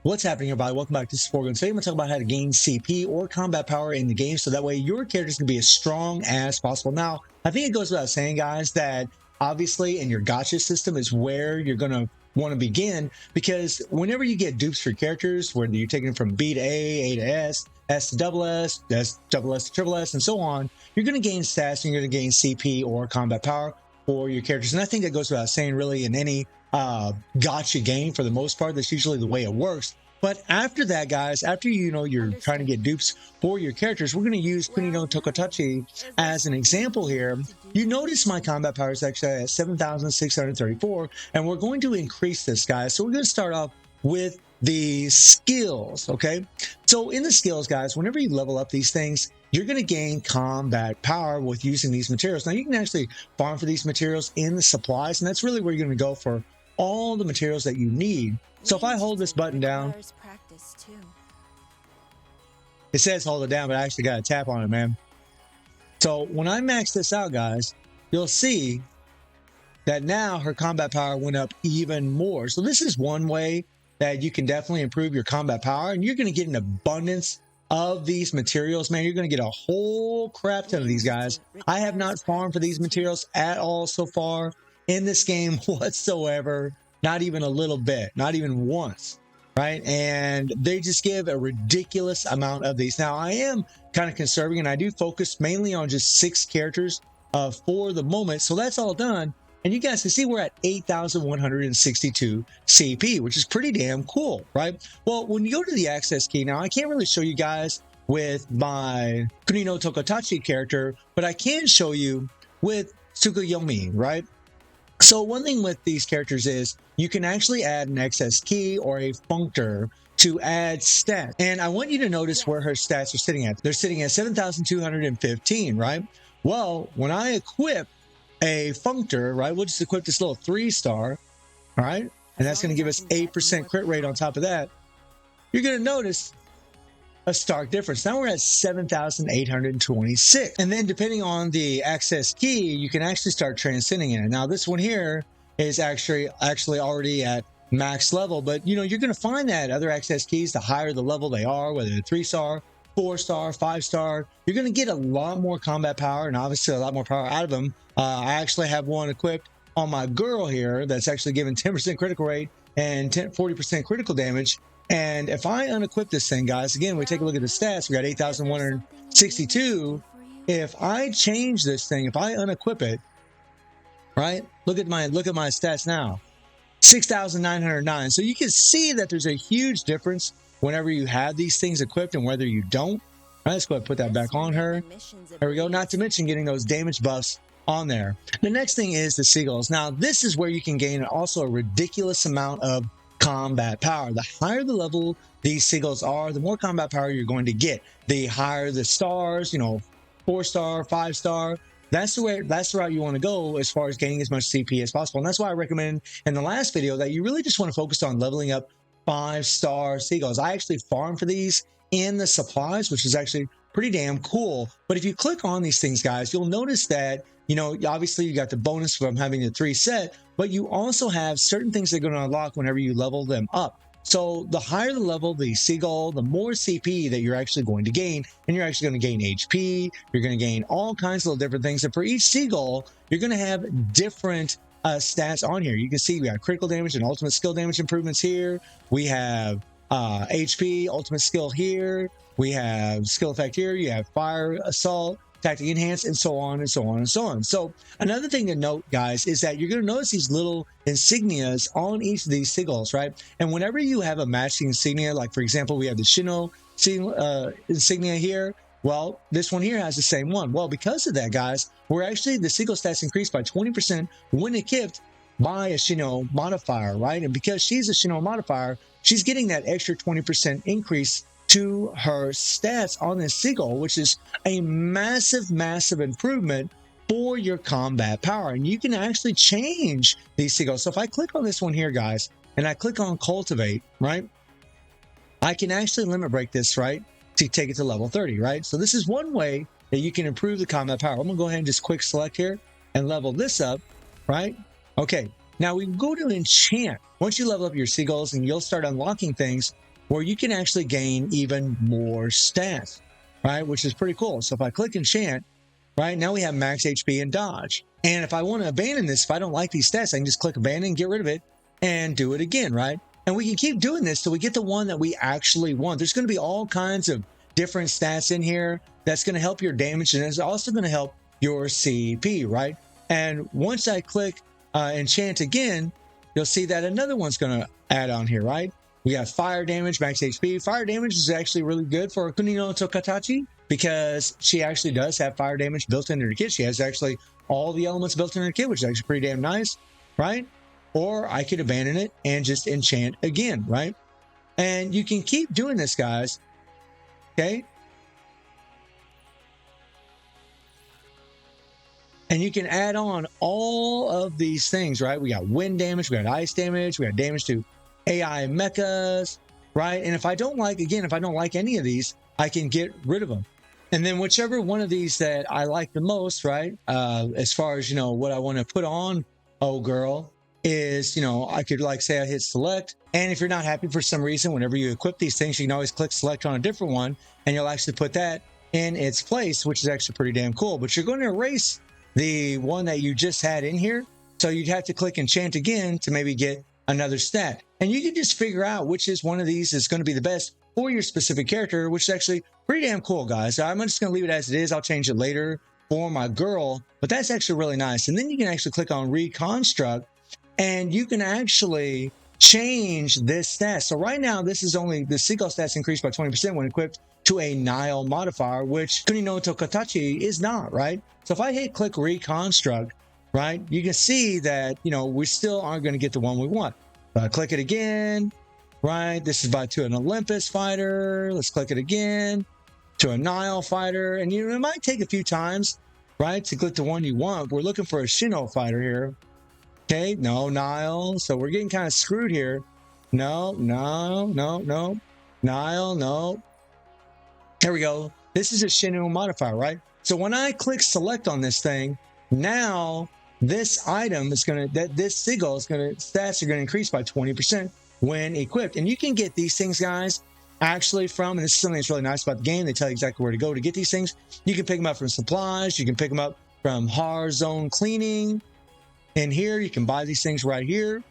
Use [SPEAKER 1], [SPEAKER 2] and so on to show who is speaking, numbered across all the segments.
[SPEAKER 1] What's happening, everybody? Welcome back to Sporgan. Today I'm going to talk about how to gain CP or combat power in the game so that way your characters can be as strong as possible. Now, I think it goes without saying, guys, that obviously in your gacha system is where you're going to want to begin, because whenever you get dupes for characters, whether you're taking them from B to A to S, S to double S, double S to triple S, and so on, you're going to gain stats and you're going to gain CP or combat power for your characters. And I think that goes without saying, really, in any gacha game. For the most part, that's usually the way it works. But after that, guys, after you're trying to get dupes for your characters, we're going to use Kuni no Tokotachi as an example here. You notice my combat power is actually at 7,634, and we're going to increase this, guys. So we're going to start off with the skills, okay? So in the skills, guys, whenever you level up these things, you're going to gain combat power with using these materials. Now, you can actually farm for these materials in the supplies, and that's really where you're going to go for all the materials that you need. So if I hold this button down, it says hold it down, but I actually got to tap on it, man. So when I max this out, guys, you'll see that now her combat power went up even more. So this is one way that you can definitely improve your combat power, and you're going to get an abundance of these materials, man. You're going to get a whole crap ton of these, guys. I have not farmed for these materials at all so far in this game whatsoever. Not even a little bit, not even once, right? And they just give a ridiculous amount of these. Now, I am kind of conserving, and I do focus mainly on just 6 characters for the moment. So that's all done. And you guys can see we're at 8,162 CP, which is pretty damn cool, right? Well, when you go to the access key, now I can't really show you guys with my Kuni no Tokotachi character, but I can show you with Tsukuyomi, right? So one thing with these characters is you can actually add an access key or a functor to add stats. And I want you to notice where her stats are sitting at. They're sitting at 7,215, right? Well, when I equip a functor, right, we'll just equip this little 3-star, all right? And that's going to give us 8% crit rate on top of that. You're going to notice a stark difference. Now we're at 7,826. And then depending on the access key, you can actually start transcending it. Now this one here is actually already at max level, but you're going to find that other access keys, the higher the level they are, whether they're 3-star, 4-star, 5-star, you're going to get a lot more combat power and obviously a lot more power out of them. I actually have one equipped on my girl here that's actually giving 10% critical rate and 40% critical damage. And if I unequip this thing, guys, again, we take a look at the stats. We got 8,162. If I change this thing, if I unequip it, right? Look at my stats now. 6,909. So you can see that there's a huge difference whenever you have these things equipped and whether you don't. All right, let's go ahead and put that back on her. There we go. Not to mention getting those damage buffs on there. The next thing is the sigils. Now, this is where you can gain also a ridiculous amount of combat power. The higher the level these sigils are, the more combat power you're going to get. The higher the stars, 4-star, 5-star, that's the route you want to go as far as gaining as much CP as possible. And that's why I recommend in the last video that you really just want to focus on leveling up 5-star sigils. I actually farm for these in the supplies, which is actually pretty damn cool. But if you click on these things, guys, you'll notice that obviously you got the bonus from having the 3 set, but you also have certain things that are going to unlock whenever you level them up. So the higher the level, the seagull, the more CP that you're actually going to gain, and you're actually going to gain HP, you're going to gain all kinds of different things. And for each seagull, you're going to have different stats on here. You can see we have critical damage and ultimate skill damage improvements here. We have HP, ultimate skill here. We have skill effect here. You have fire, assault, tactic enhance, and so on and so on and so on. So another thing to note, guys, is that you're going to notice these little insignias on each of these sigils, right? And whenever you have a matching insignia, like for example, we have the Shino insignia here. Well, this one here has the same one. Well, because of that, guys, the sigil stats increased by 20% when equipped by a Shino modifier, right? And because she's a Shino modifier, she's getting that extra 20% increase to her stats on this seagull, which is a massive, massive improvement for your combat power. And you can actually change these seagulls. So if I click on this one here, guys, and I click on cultivate, right, I can actually limit break this, right, to take it to level 30, right? So this is one way that you can improve the combat power. I'm gonna go ahead and just quick select here and level this up, right? Okay, now we can go to enchant. Once you level up your seagulls and you'll start unlocking things, where you can actually gain even more stats, right? Which is pretty cool. So if I click enchant, right, now we have max HP and dodge. And if I want to abandon this, if I don't like these stats, I can just click abandon, get rid of it, and do it again, right? And we can keep doing this till we get the one that we actually want. There's going to be all kinds of different stats in here that's going to help your damage, and it's also going to help your CP, right? And once I click enchant again, you'll see that another one's going to add on here, right? We have fire damage, max HP. Fire damage is actually really good for Kunino Tokatachi because she actually does have fire damage built into her kit. She has actually all the elements built into her kit, which is actually pretty damn nice, right? Or I could abandon it and just enchant again, right? And you can keep doing this, guys, okay? And you can add on all of these things, right? We got wind damage, we got ice damage, we got damage to AI mechas, right? And if I don't like, again, if I don't like any of these, I can get rid of them. And then whichever one of these that I like the most, right? As far as, you know, what I want to put on, oh girl, is, you know, I could like say I hit select. And if you're not happy for some reason, whenever you equip these things, you can always click select on a different one and you'll actually put that in its place, which is actually pretty damn cool. But you're going to erase the one that you just had in here. So you'd have to click enchant again to maybe get another stat. And you can just figure out which is one of these is going to be the best for your specific character, which is actually pretty damn cool, guys. I'm just going to leave it as it is. I'll change it later for my girl, but that's actually really nice. And then you can actually click on reconstruct and you can actually change this stat. So right now, this is only the Seagull stats increased by 20% when equipped to a Nile modifier, which Kunino Tokatachi is not, right? So if I hit click reconstruct, right, you can see that, you know, we still aren't going to get the one we want. Click it again, right? This is to an Olympus fighter. Let's click it again to a Nile fighter. And you know, it might take a few times, right, to click the one you want. We're looking for a Shino fighter here. Okay, no Nile. So we're getting kind of screwed here. No. Nile, no. There we go. This is a Shino modifier, right? So when I click select on this thing, now this item is going to, this sigil is going to, stats are going to increase by 20% when equipped. And you can get these things, guys, actually from, and this is something that's really nice about the game, they tell you exactly where to go to get these things. You can pick them up from supplies. You can pick them up from Har Zone Cleaning. And here, you can buy these things right here,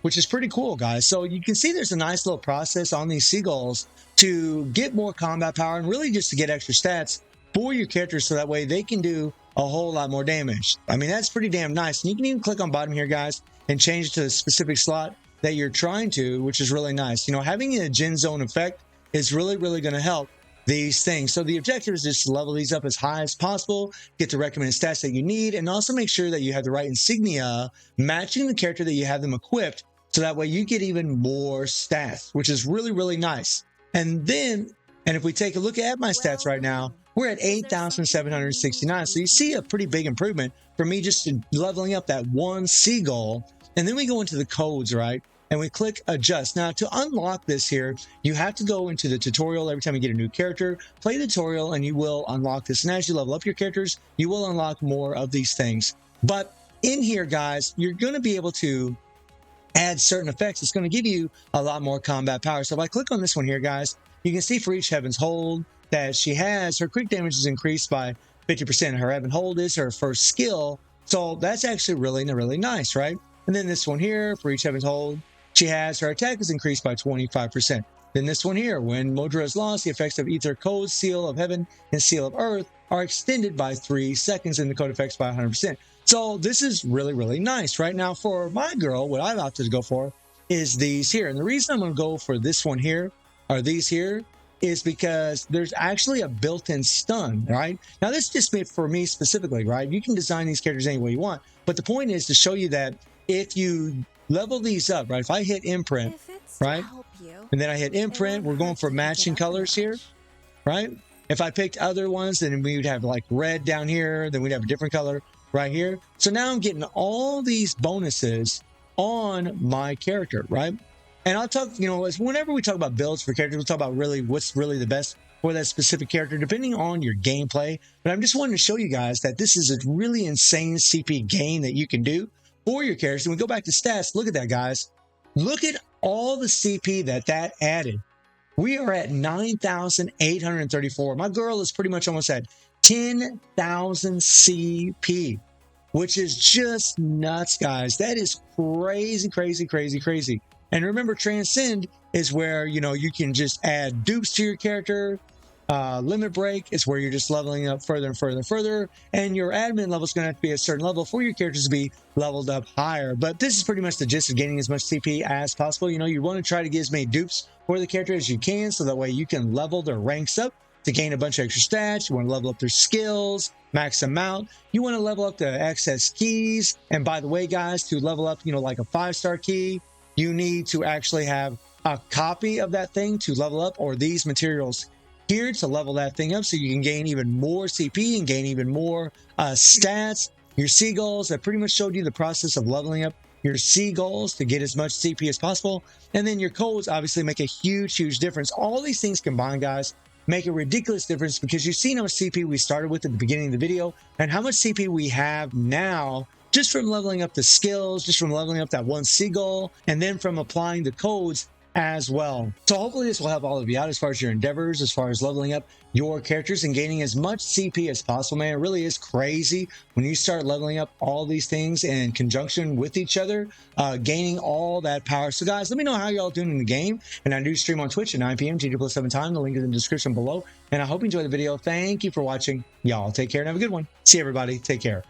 [SPEAKER 1] which is pretty cool, guys. So you can see there's a nice little process on these seagulls to get more combat power and really just to get extra stats for your characters so that way they can do a whole lot more damage. I mean, that's pretty damn nice. And you can even click on bottom here, guys, and change it to the specific slot that you're trying to, which is really nice. You know, having a gen zone effect is really, really going to help these things. So the objective is just to level these up as high as possible, get the recommended stats that you need, and also make sure that you have the right insignia matching the character that you have them equipped, so that way you get even more stats, which is really, really nice. And then, and if we take a look at my stats right now, we're at 8,769. So you see a pretty big improvement from me just leveling up that one seagull. And then we go into the codes, right? And we click adjust. Now to unlock this here, you have to go into the tutorial every time you get a new character, play the tutorial, and you will unlock this. And as you level up your characters, you will unlock more of these things. But in here, guys, you're going to be able to add certain effects. It's going to give you a lot more combat power. So if I click on this one here, guys, you can see for each Heaven's Hold that she has, her crit damage is increased by 50%. Her Heaven Hold is her first skill. So that's actually really, really nice, right? And then this one here, for each Heaven's Hold, she has, her attack is increased by 25%. Then this one here, when Modra is lost, the effects of Aether Code, Seal of Heaven, and Seal of Earth are extended by 3 seconds, and the code effects by 100%. So this is really, really nice. Right now for my girl, what I've opted to go for is these here. And the reason I'm going to go for this one here, or these here, is because there's actually a built-in stun, right? Now this is just made for me specifically, right? You can design these characters any way you want. But the point is to show you that if you level these up, right? If I hit imprint, right? And then I hit imprint, we're going for matching colors here, right? If I picked other ones, then we would have like red down here, then we'd have a different color right here. So now I'm getting all these bonuses on my character, right? And I'll talk, you know, whenever we talk about builds for characters, we'll talk about really what's really the best for that specific character, depending on your gameplay. But I'm just wanting to show you guys that this is a really insane CP gain that you can do for your characters. And we go back to stats. Look at that, guys. Look at all the CP that added. We are at 9,834. My girl is pretty much almost at 10,000 CP, which is just nuts, guys. That is crazy, crazy, crazy, crazy. And remember, Transcend is where, you know, you can just add dupes to your character. Limit Break is where you're just leveling up further and further and further, and your admin level is going to have to be a certain level for your characters to be leveled up higher. But this is pretty much the gist of gaining as much CP as possible. You know, you want to try to get as many dupes for the character as you can, so that way you can level their ranks up to gain a bunch of extra stats. You want to level up their skills, max them out. You want to level up the access keys. And by the way, guys, to level up, you know, like a 5-star key, you need to actually have a copy of that thing to level up, or these materials here to level that thing up, so you can gain even more CP and gain even more stats. Your sigils, I pretty much showed you the process of leveling up your sigils to get as much CP as possible. And then your codes obviously make a huge difference. All these things combined, guys, make a ridiculous difference, because you've seen how much CP we started with at the beginning of the video and how much CP we have now just from leveling up the skills, just from leveling up that one sigil, and then from applying the codes as well. So hopefully this will help all of you out as far as your endeavors, as far as leveling up your characters and gaining as much CP as possible, man. It really is crazy when you start leveling up all these things in conjunction with each other, gaining all that power. So guys, let me know how y'all doing in the game. And I do stream on Twitch at 9 p.m. GG+7 time. The link is in the description below. And I hope you enjoyed the video. Thank you for watching. Y'all take care and have a good one. See you, everybody. Take care.